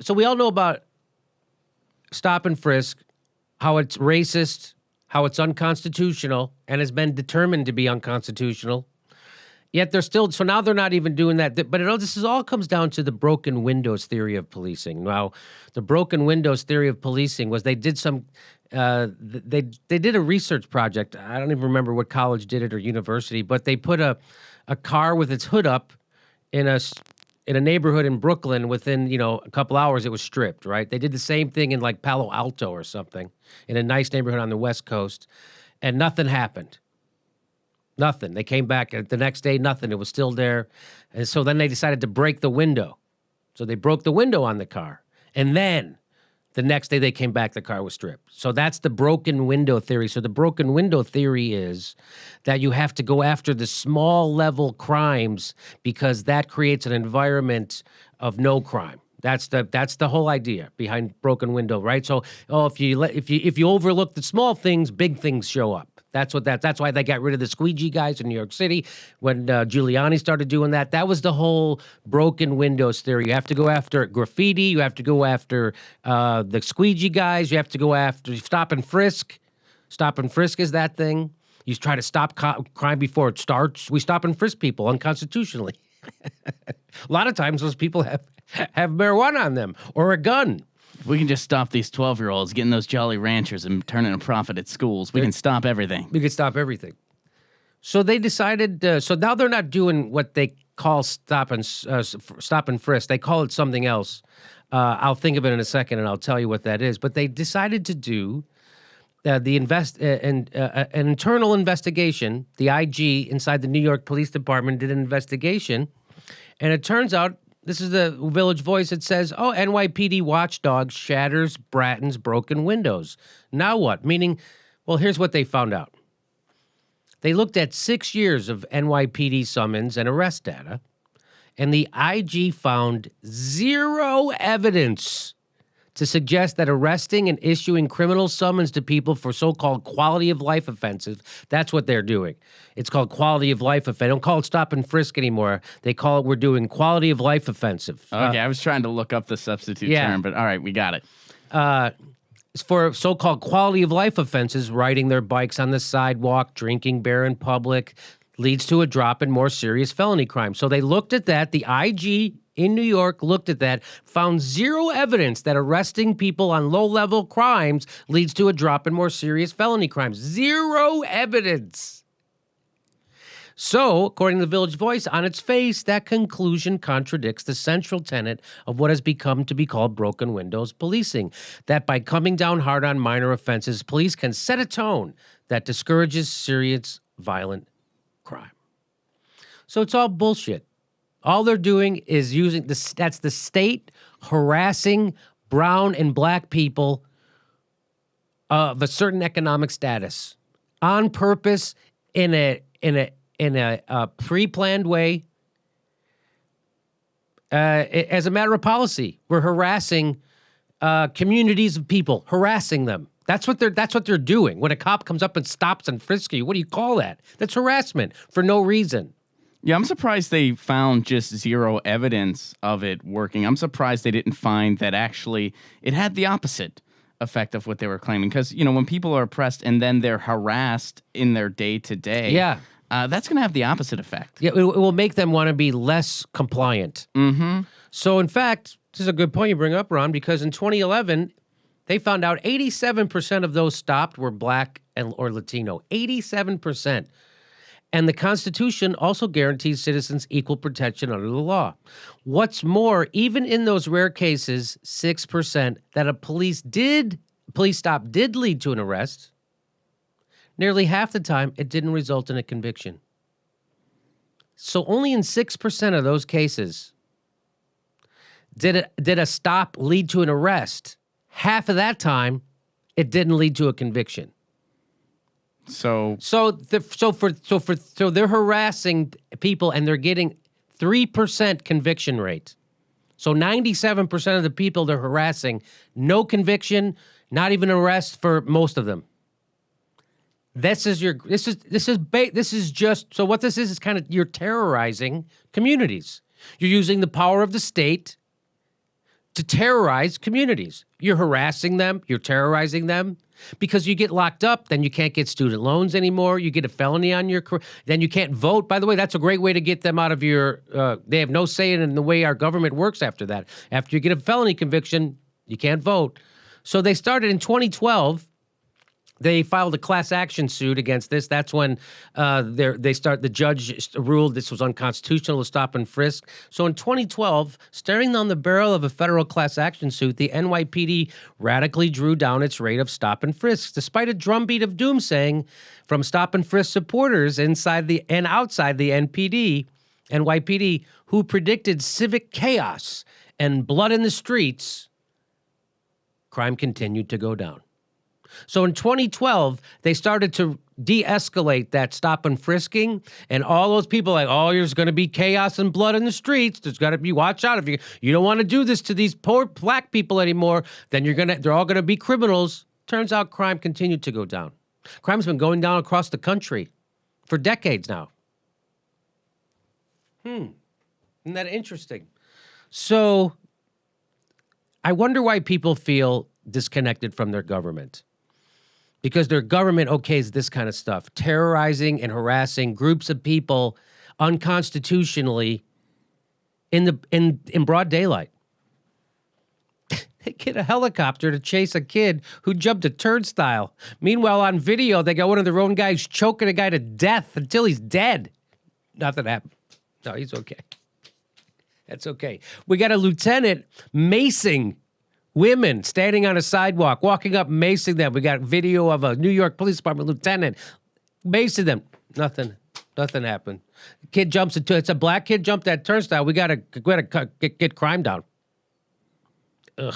So we all know about stop and frisk, how it's racist, how it's unconstitutional, and has been determined to be unconstitutional. Yet they're still, so now they're not even doing that. But this all comes down to the broken windows theory of policing. Now, the broken windows theory of policing was they did they did a research project. I don't even remember what college did it or university, but they put a car with its hood up in a neighborhood in Brooklyn. Within, a couple hours, it was stripped, right? They did the same thing in like Palo Alto or something in a nice neighborhood on the West Coast, and nothing happened. Nothing. They came back the next day, nothing. It was still there. And so then they decided to break the window. So they broke the window on the car. And then the next day they came back, the car was stripped. So that's the broken window theory. So the broken window theory is that you have to go after the small level crimes because that creates an environment of no crime. That's the whole idea behind broken window, right? So, if you overlook the small things, big things show up. That's why they got rid of the squeegee guys in New York City when Giuliani started doing that. That was the whole broken windows theory. You have to go after graffiti. You have to go after the squeegee guys. You have to go after stop and frisk. Stop and frisk is that thing. You try to stop crime before it starts. We stop and frisk people unconstitutionally. A lot of times those people have marijuana on them or a gun. If we can just stop these 12-year-olds getting those Jolly Ranchers and turning a profit at schools, we can stop everything. We can stop everything. So they decided. So now they're not doing what they call stop and frisk. They call it something else. I'll think of it in a second, and I'll tell you what that is. But they decided to do an internal investigation. The IG inside the New York Police Department did an investigation, and it turns out. This is the Village Voice. It says, NYPD watchdog shatters Bratton's broken windows. Now what? Meaning, well, here's what they found out. They looked at 6 years of NYPD summons and arrest data, and the IG found zero evidence to suggest that arresting and issuing criminal summons to people for so-called quality of life offenses, that's what they're doing. It's called quality of life offense. They don't call it stop and frisk anymore. They call it, we're doing quality of life offensive. Okay, I was trying to look up the substitute term, but all right, we got it. For so-called quality of life offenses, riding their bikes on the sidewalk, drinking beer in public, leads to a drop in more serious felony crimes. So they looked at that. The IG in New York looked at that, found zero evidence that arresting people on low-level crimes leads to a drop in more serious felony crimes. Zero evidence. So, according to the Village Voice, on its face, that conclusion contradicts the central tenet of what has become to be called broken windows policing, that by coming down hard on minor offenses, police can set a tone that discourages serious violent crime. So it's all bullshit. All they're doing is using that's the state harassing brown and black people of a certain economic status on purpose in a pre-planned way. As a matter of policy, we're harassing communities of people, harassing them. That's what they're doing. When a cop comes up and stops and frisks you, what do you call that? That's harassment for no reason. Yeah, I'm surprised they found just zero evidence of it working. I'm surprised they didn't find that actually it had the opposite effect of what they were claiming. Because, when people are oppressed and then they're harassed in their day-to-day, that's going to have the opposite effect. Yeah, it will make them want to be less compliant. Mm-hmm. So, in fact, this is a good point you bring up, Ron, because in 2011, they found out 87% of those stopped were black or Latino. 87%. And the Constitution also guarantees citizens equal protection under the law. What's more, even in those rare cases, 6% that a police stop did lead to an arrest, nearly half the time it didn't result in a conviction. So only in 6% of those cases did a stop lead to an arrest. Half of that time, it didn't lead to a conviction. So they're harassing people and they're getting 3% conviction rate. So 97% of the people they're harassing, no conviction, not even arrest for most of them. This is just so what this is kind of you're terrorizing communities. You're using the power of the state to terrorize communities. You're harassing them, you're terrorizing them. Because you get locked up, then you can't get student loans anymore. You get a felony on your, then you can't vote. By the way, that's a great way to get them out of your, they have no say in the way our government works after that. After you get a felony conviction, you can't vote. So they started in 2012. They filed a class action suit against this. That's when the judge ruled this was unconstitutional to stop and frisk. So in 2012, staring down the barrel of a federal class action suit, the NYPD radically drew down its rate of stop and frisks, despite a drumbeat of doomsaying from stop and frisk supporters inside and outside the NYPD, who predicted civic chaos and blood in the streets. Crime continued to go down. So in 2012, they started to de-escalate that stop and frisking, and all those people like, oh, there's going to be chaos and blood in the streets. There's got to be, watch out. If you don't want to do this to these poor black people anymore, then they're all going to be criminals. Turns out crime continued to go down. Crime's been going down across the country for decades now. Isn't that interesting? So I wonder why people feel disconnected from their government. Because their government okays this kind of stuff, terrorizing and harassing groups of people unconstitutionally in broad daylight. They get a helicopter to chase a kid who jumped a turnstile. Meanwhile, on video, they got one of their own guys choking a guy to death until he's dead. Nothing happened. No, he's okay. That's okay. We got a lieutenant macing women standing on a sidewalk, walking up, macing them. We got video of a New York Police Department lieutenant macing them. Nothing happened. The kid jumps it's a black kid jumped that turnstile. We gotta get crime down. Ugh.